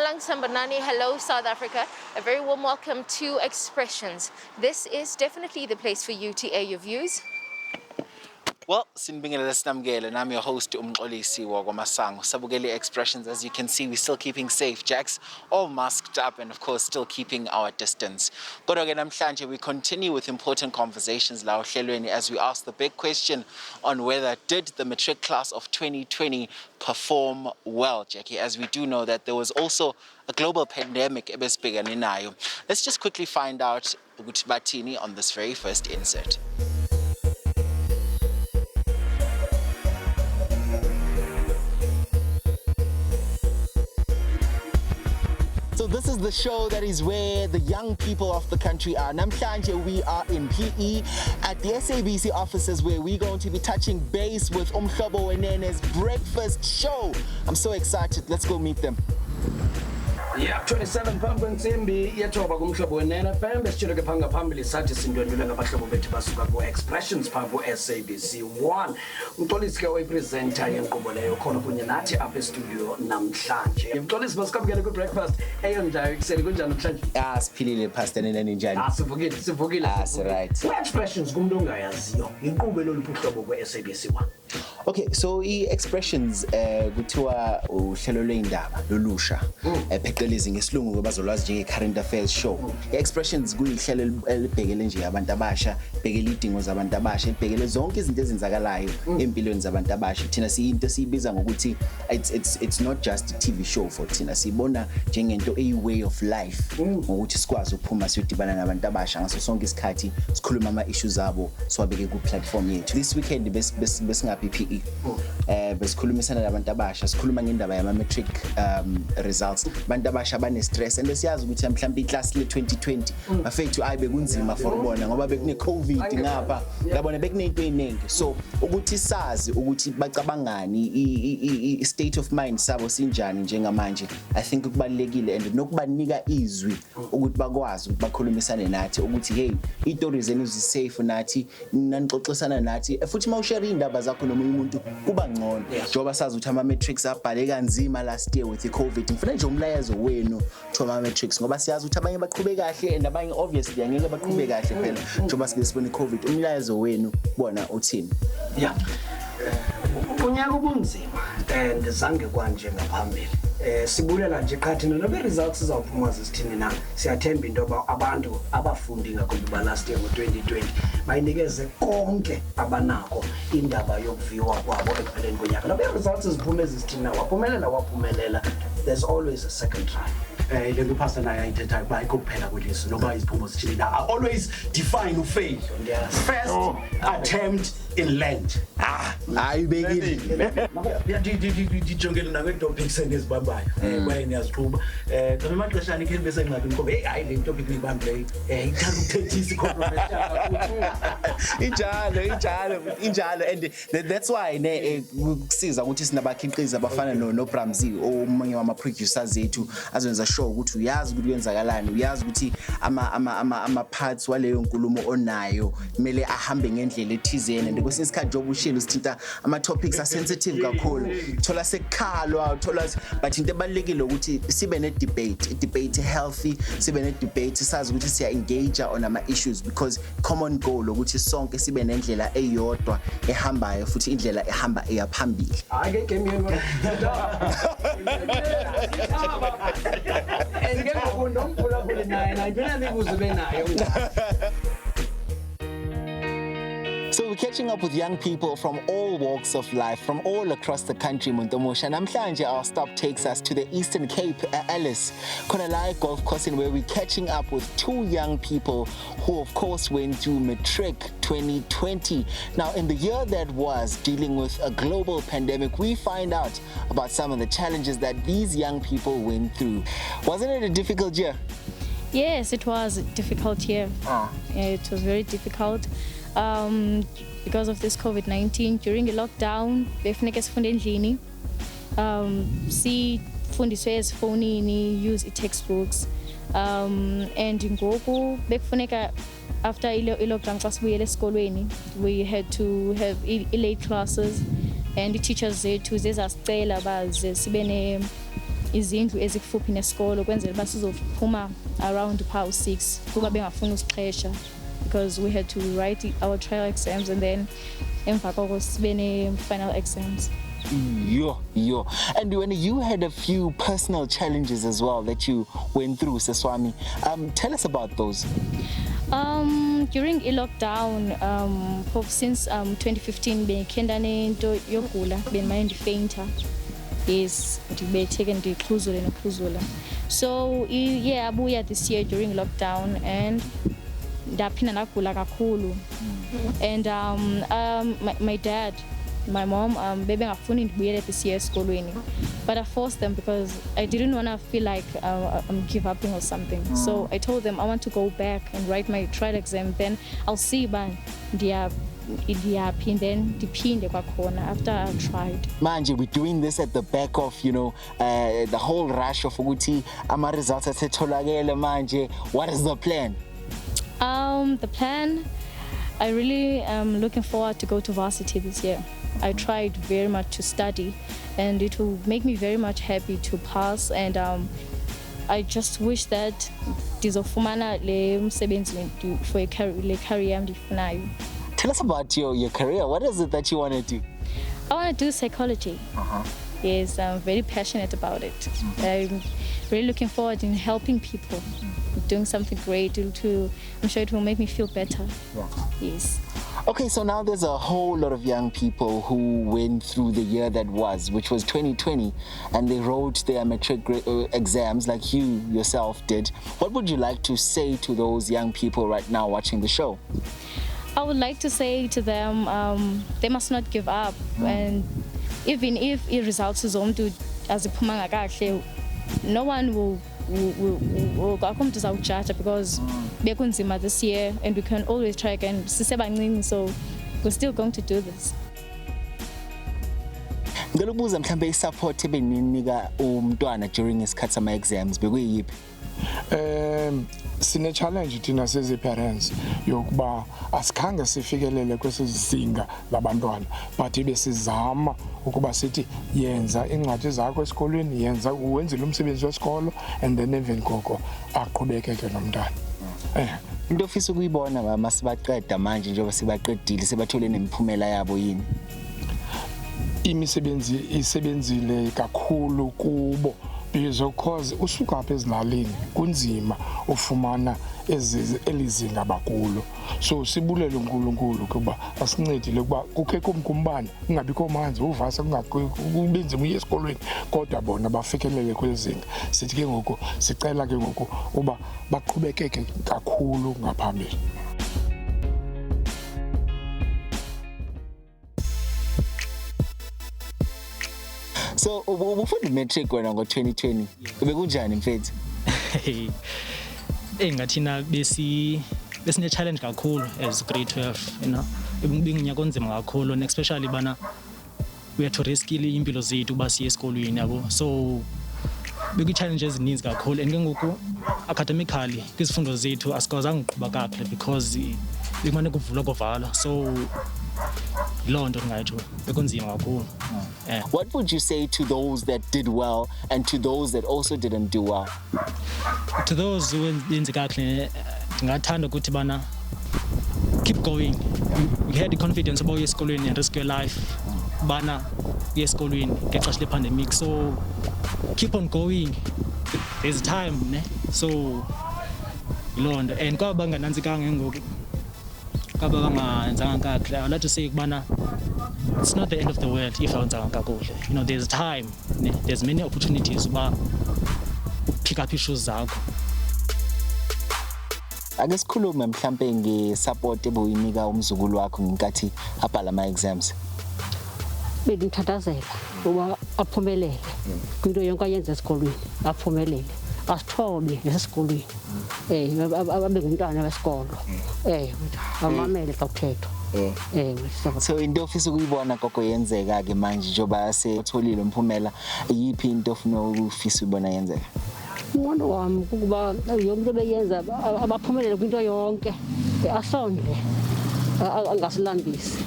Dumelang Sambanani, hello South Africa. A very warm welcome to Expressions. This is definitely the place for you to air your views. Well, sinibingelela sinamukele. I'm your host Umxolisi Masango. Sabukeli Expressions. As you can see, we're still keeping safe. Jacks all masked up and of course still keeping our distance. Kodwa ke namhlanje we continue with important conversations la ohlelweni as we ask the big question on whether did the Matric class of 2020 perform well, Jackie, as we do know that there was also a global pandemic ebesibhekane nayo. Let's just quickly find out ukuthi bathini on this very first insert. So this is the show that is where the young people of the country are. Namhlanje we are in PE at the SABC offices where we're going to be touching base with Umhlobo Wenene's breakfast show. I'm so excited. Let's go meet them. Yeah, 27 Pambansimbi, Yatoba Umhlobo Wenene, Pambe Chiraka Panga Pambili Satis in Dundula Bashabo Betibasuka Expressions Pambo SABC 1. Mtoliska we presenter Yankobole, Konopunyanati up studio Namhlanje. Mtolis must come get a good breakfast. Hey, I'm Jarek, say good job. Yes, Pilili Pastor and Ninja. That's right. Expressions Gumdunga as you. You go below SABC 1. Okay, so Expressions kuthiwa uhlelo lweindaba lolusha phecelezi ngesilungu ngoba bazolwazi njenge current affairs show. Expressions kuyihlelo elibhekele nje abantu abasha, bhekele idingo zabantu abasha, bhekele zonke izinto ezenzakalayo empilweni zabantu abasha. Thina siyinto siyibiza ngokuthi it's not just a TV show for thina. Sibona njengento way of life ngokuthi sikwazi ukuphuma siyodibana nabantu abasha ngaso sonke isikhathi sikhuluma ama issues abo siwabeke ku platform yethu. This weekend besinga PE besikhulumisana nabantu abasha sikhuluma ngendaba yama Matric results. Abantu abasha bane stress and siyazi ukuthi mhlawumbe iclass le 2020 bafethu ayi bekunzima for bona ngoba bekune COVID ngapha yabona bekunento eziningi. So ukuthi sazi ukuthi bacabangani I state of mind sabo sinjani njengamanje, I think kubalekile and nokubanika izwi ukuthi bakwazi ukuthi bakhulumisane nathi ukuthi hey istories zenu zisafe nathi nanixoxisana nathi futhi mawushare indaba zakho nomunye umuntu kuba ngcono njoba sazi ukuthi ama Matrics abhale kanzima last year with the COVID. Ngifuna nje umlayezo wenu to ama Matrics ngoba siyazi ukuthi abanye baqhube kahle and abanye obviously angeke baqhube kahle phela njoba sibone COVID. Umlayezo wenu bona uthini? Yeah. Unyaka ubunzima and zange kwanje ngaphambili. Sibulela nje qathina nobe results izawuphuma zisithini na. Siyathemba into abantu abafundi ngakumbi ba last year ngo2020 bayinikeze konke abanako indaba yokuviwa kwabo ekupheleni konyaka. Nobe results ziphume zisithini na waphumelela. There's always a second try. Le pastor na ayithetha ba ikuphela kweliso noba iziphumo zithini na. I always define fail. First attempt in land. Ayibekile. Dijongela nawe topics enizibambayo. Kwaye niyazixhuba. Xa amaxeshana ikhe bese ngqabi ngoba hey hayi le topic nibambe ithanda ukuthethisa controversial. Injalo and that's why kusiza ukuthi sinabakhiqizi abafana no Bramzi omunye wama producers zethu azwenza show ukuthi uyazi ukuthi kwenzakalani, uyazi ukuthi ama parts waleyo nkulumo onayo kumele ahambe ngendlela ethizeni and kwesinye isikhathi job ushilo usithinta ama topics are sensitive kakhulu, thola sekhalwa, thola but into ebalekile ukuthi sibe ne debate healthy, sibe ne debate sazi ukuthi siya engage on ama issues because common goal ukuthi sonke sibe nendlela eyodwa ehambayo futhi indlela ehamba eyaphambili. Ake game yena engekho ndomphulaphula naye ngibona nibuze benayo. So we're catching up with young people from all walks of life, from all across the country, Montomosha. Namhlanje, our stop takes us to the Eastern Cape, Alice, Konalai Golf Course, where we're catching up with two young people who, of course, went through Matric 2020. Now, in the year that was dealing with a global pandemic, we find out about some of the challenges that these young people went through. Wasn't it a difficult year? Yes, it was a difficult year. It was very difficult. Because of this COVID-19, during the lockdown, befuneka sifunde endlini, sifundiswe ezifonini, use i-textbooks, and ngoku bekufuneka after i-lockdown xa sibuyele esikolweni, we had to have late classes and the teachers zethu zezasicela baze sibe izindlu ezikufuphi nesikolo kwenzela uba sizophuma around past 6 kuba bengafuni usiqhesha because we had to write our trial exams and then emva koko sibe ne-final exams. Yo. And when you had a few personal challenges as well that you went through, Seswami, tell us about those. During i-lockdown, since 2015, bengikhe nento yogula, bendimane ndifainter. Yes, ndibetheke ndixhuzule noxhuzula. So abuya this year during lockdown and ndaphinda ndagula kakhulu. And my dad, my mom, bebengafuni ndibuyele this year esikolweni. But I forced them because I didn't want to feel like I'm give upping or something. So I told them I want to go back and write my trial exam. Then I'll see ban and then ndiphinde kwakhona after I've tried. Manje, we're doing this at the back of, the whole rush of ukuthi ama results asetholakele manje. What is the plan? The plan, I really am looking forward to go to varsity this year. I tried very much to study and it will make me very much happy to pass, and I just wish that ndizofumana le msebenzi for a career endifunayo. Tell us about your career. What is it that you want to do? I want to do psychology. Yes, I'm very passionate about it. I'm really looking forward in helping people, doing something great. I'm sure it will make me feel better. Yes. Okay, so now there's a whole lot of young people who went through the year that was, which was 2020, and they wrote their matric exams like you yourself did. What would you like to say to those young people right now watching the show? I would like to say to them, they must not give up. And even if it results as iphuma kahle, no one will come to judge because bekunzima this year and we can always try again. Sisebancinci, so we're still going to do this. Ngicela ukubuza mhlambe isupport ebeninika umntwana during isikhathi sama exams bekuyiphi? Sine challenge thina sezi parents yokuba asikhange sifikelele kwesizinga labantwana, but ibe sizama ukuba sithi yenza incwadi zakho esikolweni, yenza uwenzile umsebenzi wesikolo, and then emveni koko aqhubekeke nomntana. Into ofisa ukuyibona mama sibaqeda manje njengoba sibaqedile sebathole nemiphumela yabo yini? Imisebenzi isebenzile kakhulu kubo because usuka apha ezilalini kunzima ufumana elizinga bakulo. So sibulele uNkulunkulu kuba asincedile kuba kukhekho umkumbane kungabikho manzi uvasa kubenzima uye esikolweni kodwa bona bafikelele kwelizinga. Sithi ke ngoku sicela ke ngoku uba baqhubekeke kakhulu ngaphambili. So ubufunda matric wena ngo2020 bekunjani mfethu? Ngathina besine challenge kakhulu as grade 12, ibinginyaka onzima kakhulu, and especially bana we had to risk impilo zethu ba siye esikolweni yabo. So beku challenges ezininzi kakhulu, and ke ngoku academically kwizifundo zethu asikwazanga uqhuba kakuhle because bekumane kuvulwa kovala. So London bekunzima kakhulu. What would you say to those that did well and to those that also didn't do well? To those who benze kakuhle ndingathanda ukuthi bana keep going. We had the confidence about esikolweni and risk your life bana esikolweni ngexesha lepandemic. So keep on going. There's time, ne? So London and kwaba bangananzikanga ngoku kwaba bangenzanga kakuhle. I would like to say kubana it's not the end of the world if awenzanga kakuhle. There's time, ne? There's many opportunities uba pick up issues zakho. Ake sikhulume mhlambe ngesupport eboyinika umzukulu wakho ngenkathi abhala ama exams. Bengithathazela uba aphumelele kwinto yonke ayenza esikolweni, aphumelele asithobe esikolweni. Abe ngumntwana wesikolo. Amamele xa kuthethwa. So into ofisa ukuyibona gogo yenzeka ke manje njoba setholile umphumela, yiphi into ofuna ufisa ubona yenzeka? Umuntu wami kuba yonke beyenza abaphumelele kwinto yonke, asonde angasilandisi.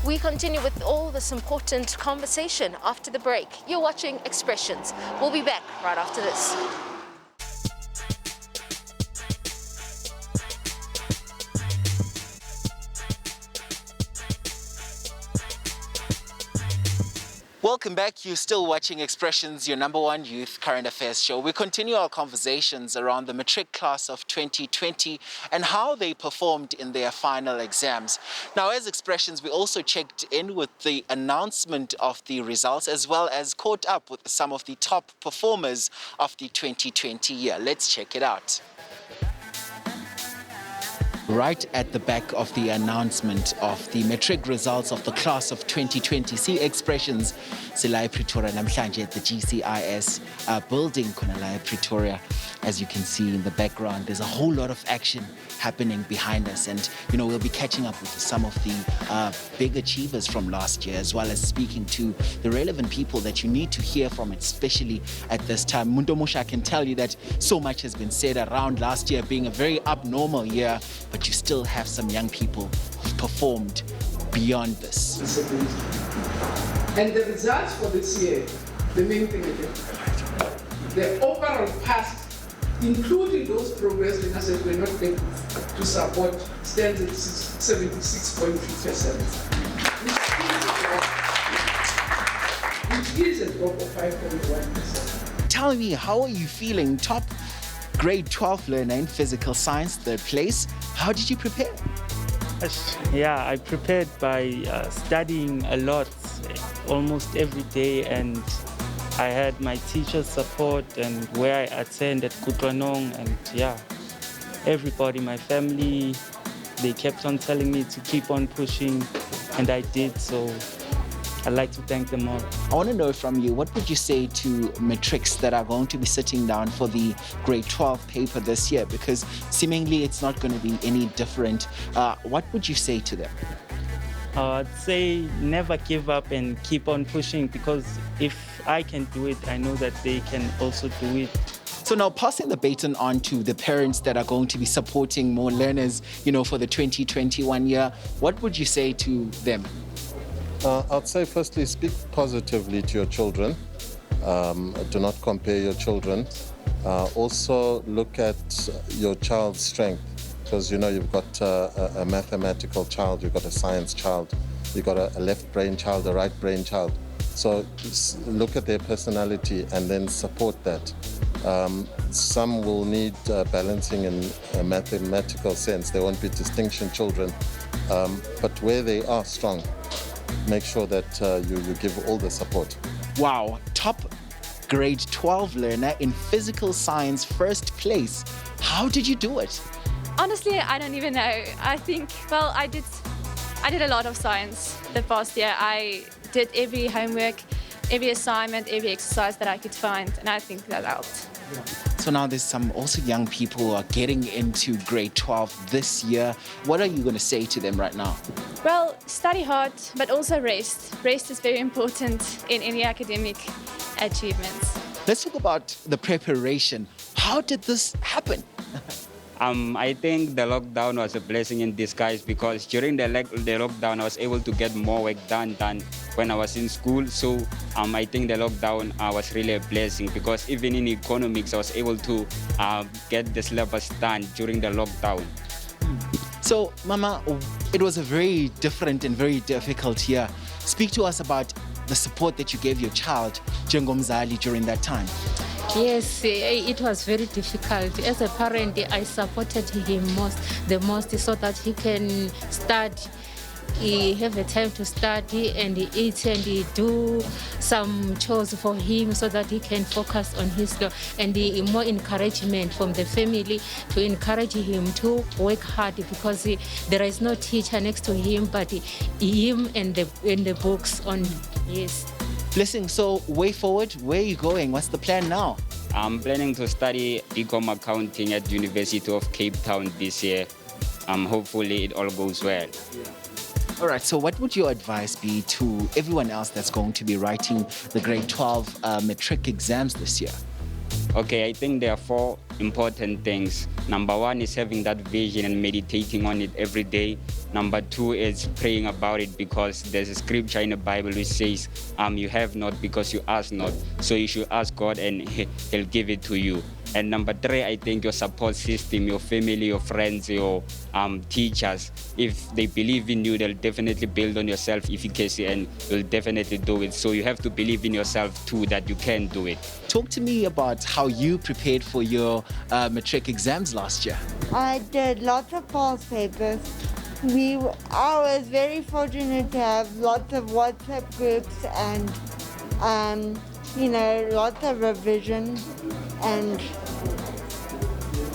We continue with all this important conversation after the break. You're watching Expressions. We'll be back right after this. Welcome back. You're still watching Expressions, your #1 youth current affairs show. We continue our conversations around the Matric class of 2020 and how they performed in their final exams. Now, as Expressions, we also checked in with the announcement of the results as well as caught up with some of the top performers of the 2020 year. Let's check it out. Right at the back of the announcement of the Matric results of the class of 2020, see Expressions sila Pretoria namhlanje at the GCIS building khona la Pretoria. As you can see in the background, there's a whole lot of action happening behind us, and we'll be catching up with some of the big achievers from last year, as well as speaking to the relevant people that you need to hear from, especially at this time. Mundomusha, I can tell you that so much has been said around last year being a very abnormal year, but you still have some young people who've performed beyond this. And the results for this year, the main thing again, the overall pass, including those progress winners that were not able to support, stands at 76.3%, which is a drop of 5.1%. Tell me, how are you feeling? Top grade 12 learner in physical science, third place. How did you prepare? Yeah, I prepared by studying a lot, almost every day, and I had my teacher's support and where I attend at Kutwanong, and yeah, everybody, my family, they kept on telling me to keep on pushing, and I did, so I'd like to thank them all. I want to know from you, what would you say to matrics that are going to be sitting down for the grade 12 paper this year? Because seemingly it's not going to be any different. What would you say to them? I'd say never give up and keep on pushing, because if I can do it, I know that they can also do it. So now, passing the baton on to the parents that are going to be supporting more learners, for the 2021 year, what would you say to them? I'd say firstly, speak positively to your children. Do not compare your children. Also look at your child's strength, because you've got a mathematical child, you've got a science child, you've got a left brain child, a right brain child. So look at their personality and then support that. Some will need balancing in a mathematical sense. They won't be distinction children, but where they are strong, make sure that you give all the support. Wow, top grade 12 learner in physical science, first place. How did you do it? Honestly, I don't even know. I think, I did a lot of science the past year. I did every homework, every assignment, every exercise that I could find, and I think that helped. So now there's some also young people who are getting into grade 12 this year. What are you going to say to them right now? Well, study hard, but also rest. Rest is very important in any academic achievements. Let's talk about the preparation. How did this happen? I think the lockdown was a blessing in disguise, because during the lockdown, I was able to get more work done than when I was in school. So I think the lockdown was really a blessing, because even in economics, I was able to get the syllabus done during the lockdown. So, Mama, it was a very different and very difficult year. Speak to us about the support that you gave your child, Njengomzali, during that time. Yes, it was very difficult. As a parent, I supported him the most so that he can study. He have a time to study and eat and do some chores for him so that he can focus on his law, and more encouragement from the family to encourage him to work hard, because there is no teacher next to him but him and the books on. Yes. Listen, so way forward, where are you going? What's the plan now? I'm planning to study Ecom Accounting at University of Cape Town this year. Hopefully it all goes well. All right, so what would your advice be to everyone else that's going to be writing the grade 12 matric exams this year? Okay, I think there are four important things. Number one is having that vision and meditating on it every day. Number two is praying about it, because there's a scripture in the Bible which says, you have not because you ask not. So you should ask God and He'll give it to you. And number three, I think your support system, your family, your friends, your teachers, if they believe in you, they'll definitely build on your self-efficacy and you'll definitely do it. So you have to believe in yourself too, that you can do it. Talk to me about how you prepared for your matric exams last year. I did lots of past papers. I was very fortunate to have lots of WhatsApp groups and lots of revision and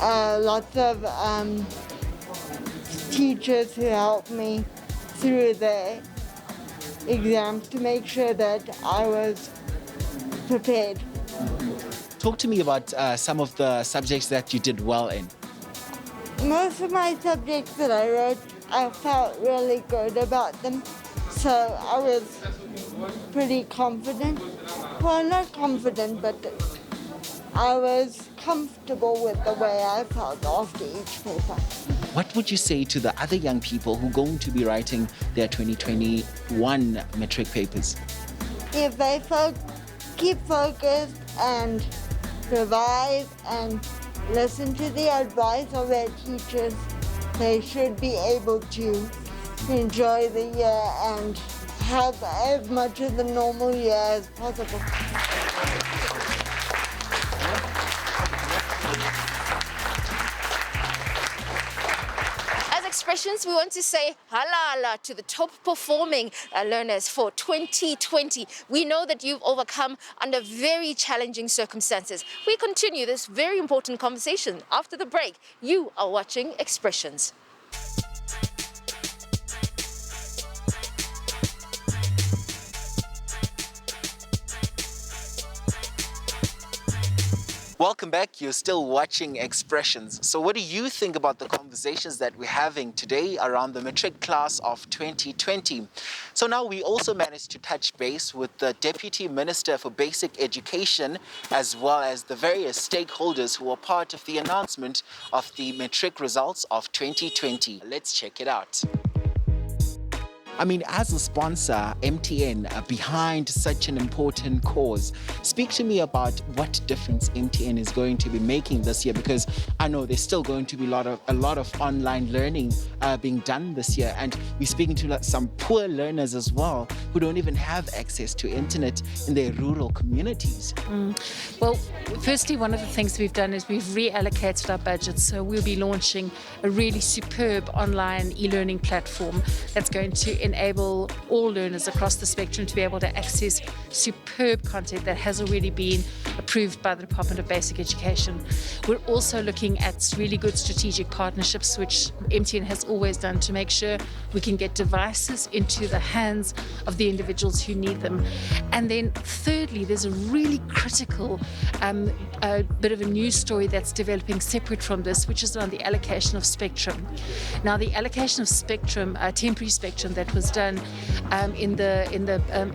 lots of teachers who helped me through the exams to make sure that I was prepared. Talk to me about some of the subjects that you did well in. Most of my subjects that I wrote, I felt really good about them. So I was pretty confident. Well, not confident, but I was comfortable with the way I felt after each paper. What would you say to the other young people who are going to be writing their 2021 matric papers? If they keep focused and revise and listen to the advice of their teachers, they should be able to enjoy the year and have as much of the normal year as possible. As Expressions, we want to say halala to the top performing learners for 2020. We know that you've overcome under very challenging circumstances. We continue this very important conversation after the break. You are watching Expressions. Welcome back. You're still watching Expressions. So what do you think about the conversations that we're having today around the matric class of 2020? So now we also managed to touch base with the Deputy Minister for Basic Education, as well as the various stakeholders who were part of the announcement of the matric results of 2020. Let's check it out. I mean, as a sponsor, MTN, behind such an important cause, speak to me about what difference MTN is going to be making this year, because I know there's still going to be a lot of online learning being done this year, and we're speaking to some poor learners as well who don't even have access to internet in their rural communities. Well, firstly, one of the things we've done is we've reallocated our budget, so we'll be launching a really superb online e-learning platform that's going to enable all learners across the spectrum to be able to access superb content that has already been approved by the Department of Basic Education. We're also looking at really good strategic partnerships, which MTN has always done, to make sure we can get devices into the hands of the individuals who need them. And then thirdly, there's a really critical bit of a news story that's developing separate from this, which is around the allocation of spectrum. Now, the allocation of spectrum, temporary spectrum that was done in the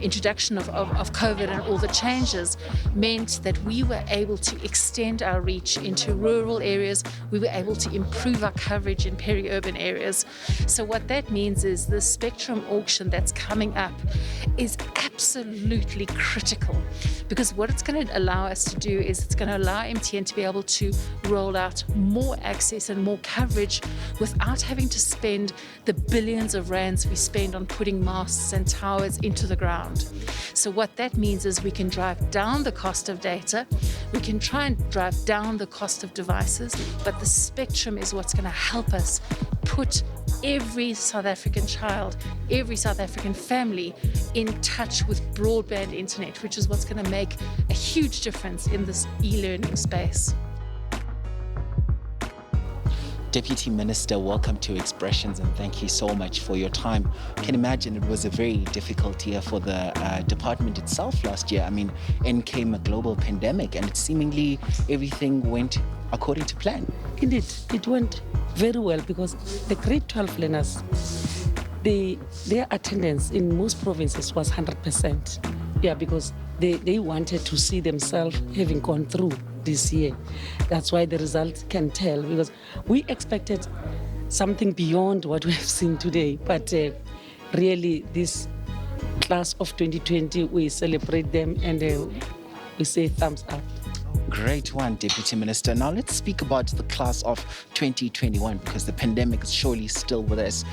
introduction of COVID and all the changes, meant that we were able to extend our reach into rural areas. We were able to improve our coverage in peri-urban areas. So what that means is the spectrum auction that's coming up is absolutely critical, because what it's going to allow us to do is it's going to allow MTN to be able to roll out more access and more coverage without having to spend the billions of rands we spend on putting masts and towers into the ground. So what that means is we can drive down the cost of data, we can try and drive down the cost of devices, but the spectrum is what's going to help us put every South African child, every South African family in touch with broadband internet, which is what's going to make a huge difference in this e-learning space. Deputy Minister, welcome to Expressions, and thank you so much for your time. I can imagine it was a very difficult year for the department itself last year. I mean, in came a global pandemic and seemingly everything went according to plan. Indeed, it went very well, because the grade 12 learners, their attendance in most provinces was 100%. Yeah, because they wanted to see themselves having gone through this year. That's why the result can tell, because we expected something beyond what we have seen today. But really, this class of 2020, we celebrate them and we say thumbs up. Great one, Deputy Minister. Now let's speak about the class of 2021, because the pandemic is surely still with us.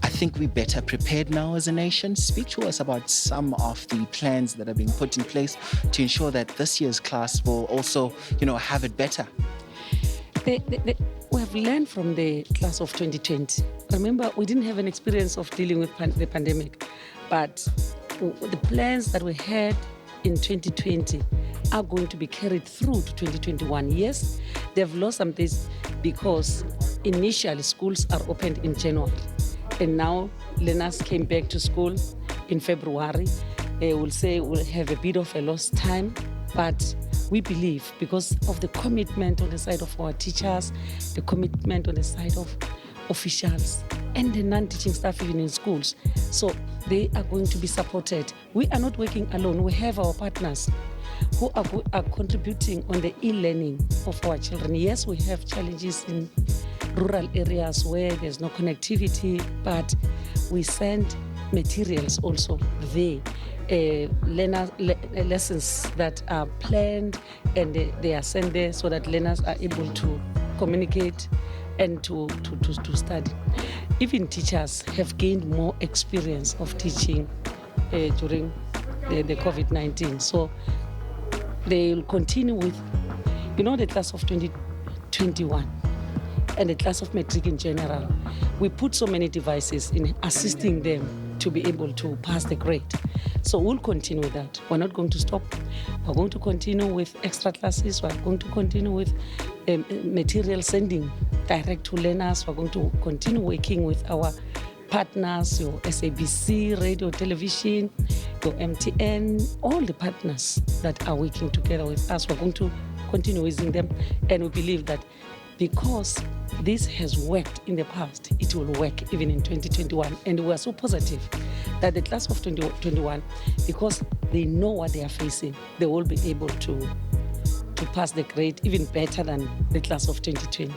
I think we're better prepared now as a nation. Speak to us about some of the plans that are being put in place to ensure that this year's class will also, have it better. We have learned from the class of 2020. Remember, we didn't have an experience of dealing with the pandemic, but the plans that we had in 2020 are going to be carried through to 2021. Yes, they've lost some things because initially schools are opened in January, and now learners came back to school in February. We'll say we'll have a bit of a lost time, but we believe because of the commitment on the side of our teachers, the commitment on the side of officials and the non-teaching staff even in schools. So they are going to be supported. We are not working alone. We have our partners who are contributing on the e-learning of our children. Yes, we have challenges in rural areas where there's no connectivity, but we send materials also there. Lessons that are planned and they are sent there so that learners are able to communicate and to study. Even teachers have gained more experience of teaching during the COVID-19. So they will continue with, the class of 2021 and the class of Matric in general. We put so many devices in assisting them to be able to pass the grade. So we'll continue with that. We're not going to stop. We're going to continue with extra classes. We're going to continue with material sending direct to learners. We're going to continue working with our partners, your SABC, radio, television, your MTN, all the partners that are working together with us. We're going to continue using them. And we believe that because this has worked in the past, it will work even in 2021. And we are so positive that the class of 2021, because they know what they are facing, they will be able to pass the grade even better than the class of 2020.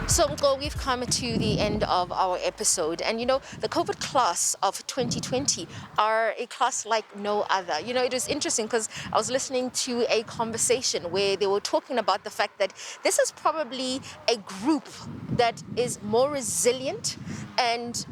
So, Mko, we've come to the end of our episode. And, the COVID class of 2020 are a class like no other. It was interesting because I was listening to a conversation where they were talking about the fact that this is probably a group that is more resilient and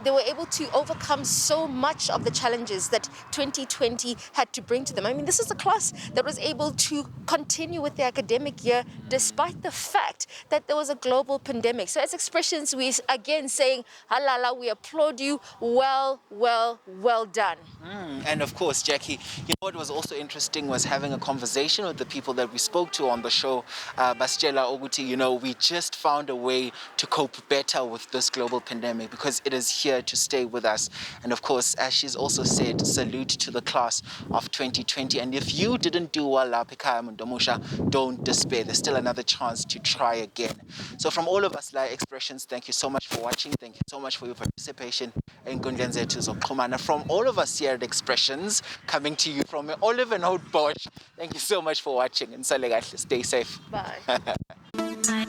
they were able to overcome so much of the challenges that 2020 had to bring to them. I mean, this is a class that was able to continue with the academic year despite the fact that there was a global pandemic. So as Expressions, we again saying, halala, we applaud you. Well done. And of course, Jackie, what was also interesting was having a conversation with the people that we spoke to on the show. Bastela Oguti, we just found a way to cope better with this global pandemic because it is here to stay with us. And of course, as she's also said, salute to the class of 2020. And if you didn't do well, don't despair. There's still another chance to try again. So from all of us, Expressions, thank you so much for watching. Thank you so much for your participation in Gundlen Zethu Zokuxhumana. From all of us here at Expressions, coming to you from Olive and Old Bosch, thank you so much for watching. And stay safe. Bye.